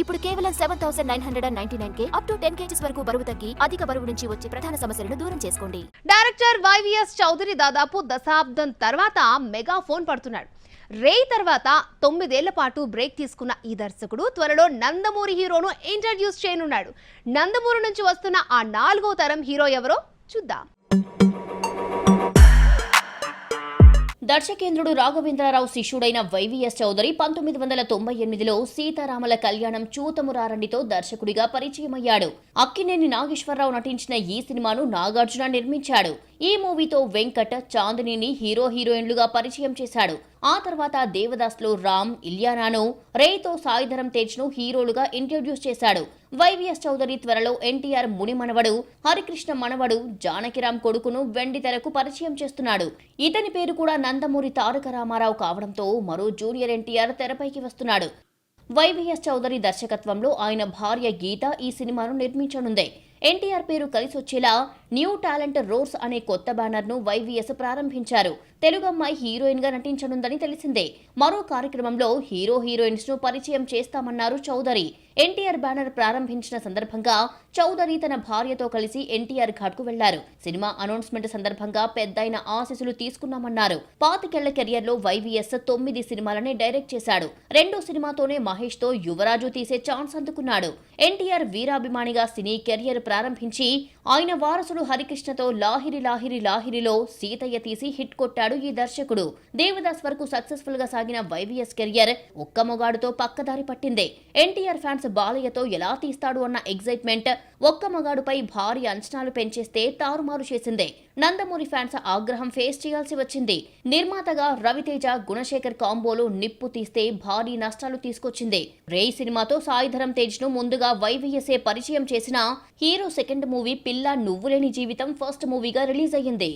ఇప్పుడు కేవలం 7,999 up to 10 kgs వరకు బరువు తగ్గి అధిక బరువు నుంచి వచ్చే ప్రధాన సమస్యలను దూరం చేసుకోండి. డైరెక్టర్ వైవిఎస్ చౌదరి దాదాపు దశాబ్దం తర్వాత మెగా ఫోన్ పడుతున్నాడు. రే తర్వాత 9 ఏళ్ల పాటు బ్రేక్ తీసుకున్న ఈ దర్శకుడు త్వరలో నందమూరి హీరోను ఇంట్రడ్యూస్ చేయనున్నాడు. నందమూరి నుంచి వస్తున్న ఆ 4వ తరం హీరో ఎవరో చూద్దాం. దర్శకేంద్రుడు రాఘవేంద్రరావు శిష్యుడైన వైవిఎస్ చౌదరి 1998లో సీతారాముల కళ్యాణం చూతమురారండితో దర్శకుడిగా పరిచయమయ్యాడు. అక్కినేని నాగేశ్వరరావు నటించిన ఈ సినిమాను నాగార్జున నిర్మించాడు. ఈ మూవీతో వెంకట్, చాందినిని హీరో హీరోయిన్లుగా పరిచయం చేశాడు. ఆ తర్వాత దేవదాస్లో రామ్, ఇలియానాను, రేతో సాయిధరం తేజ్ను హీరోలుగా ఇంట్రడ్యూస్ చేశాడు. వైవిఎస్ చౌదరి త్వరలో ఎన్టీఆర్ ముని మనవడు, హరికృష్ణ మనవడు, జానకిరామ్ కొడుకును వెండితెరకు పరిచయం చేస్తున్నాడు. ఇతని పేరు కూడా నందమూరి తారక రామారావు కావడంతో మరో జూనియర్ ఎన్టీఆర్ తెరపైకి వస్తున్నాడు. వైవిఎస్ చౌదరి దర్శకత్వంలో ఆయన భార్య గీత ఈ సినిమాను నిర్మించనుంది. ఎన్టీఆర్ పేరు కలిసొచ్చేలా న్యూ టాలెంట్ రోర్స్ అనే కొత్త బ్యానర్ ను వైవిఎస్ ప్రారంభించారు. తెలుగు అమ్మాయి హీరోయిన్ గా నటించనుందని తెలిసిందే. మరో కార్యక్రమంలో హీరో హీరోయిన్స్ ను పరిచయం చేస్తామన్నారు చౌదరి. ఎన్టీఆర్ బ్యానర్ ప్రారంభించిన సందర్భంగా చౌదరి తన భార్యతో కలిసి ఎన్టీఆర్ ఘాట్ కు వెళ్లారు. సినిమా అనౌన్స్మెంట్ సందర్భంగా పెద్దయిన ఆశీస్సులు తీసుకున్నామన్నారు. 25 ఏళ్ల కెరియర్ లో వైవిఎస్ 9 సినిమాలనే డైరెక్ట్ చేశాడు. 2వ సినిమాతోనే మహేష్ తో యువరాజు తీసే ఛాన్స్ అందుకున్నాడు. ఎన్టీఆర్ వీరాభిమానిగా సినీ కెరియర్ ప్రారంభించి ఆయన వారసుడు హరికృష్ణతో లాహిరి లాహిరి లాహిరిలో సీతయ్య తీసి హిట్ కొట్టాడు ఈ దర్శకుడు. దేవదాస్ వరకు సక్సెస్ఫుల్ గా సాగిన వైవిఎస్ కెరియర్ ఒక్క మొగాడుతో పక్కదారి పట్టిందే. ఎన్టీఆర్ ఫ్యాన్స్ బాలయ్యతో ఎలా తీస్తాడు అన్న ఎగ్జైట్మెంట్ ఒక్క మగాడుపై భారీ అంచనాలు పెంచేస్తే తారుమారు చేసిందే. నందమూరి ఫ్యాన్స్ ఆగ్రహం ఫేస్ చేయాల్సి వచ్చింది. నిర్మాతగా రవితేజ, గుణశేఖర్ కాంబోలో నిప్పు తీస్తే భారీ నష్టాలు తీసుకొచ్చింది. రే సినిమాతో సాయిధరం తేజ్ ను ముందుగా వైవిఎస్ఏ పరిచయం చేసిన హీరో సెకండ్ మూవీ పిల్ల నువ్వులేని జీవితం ఫస్ట్ మూవీగా రిలీజ్ అయ్యింది.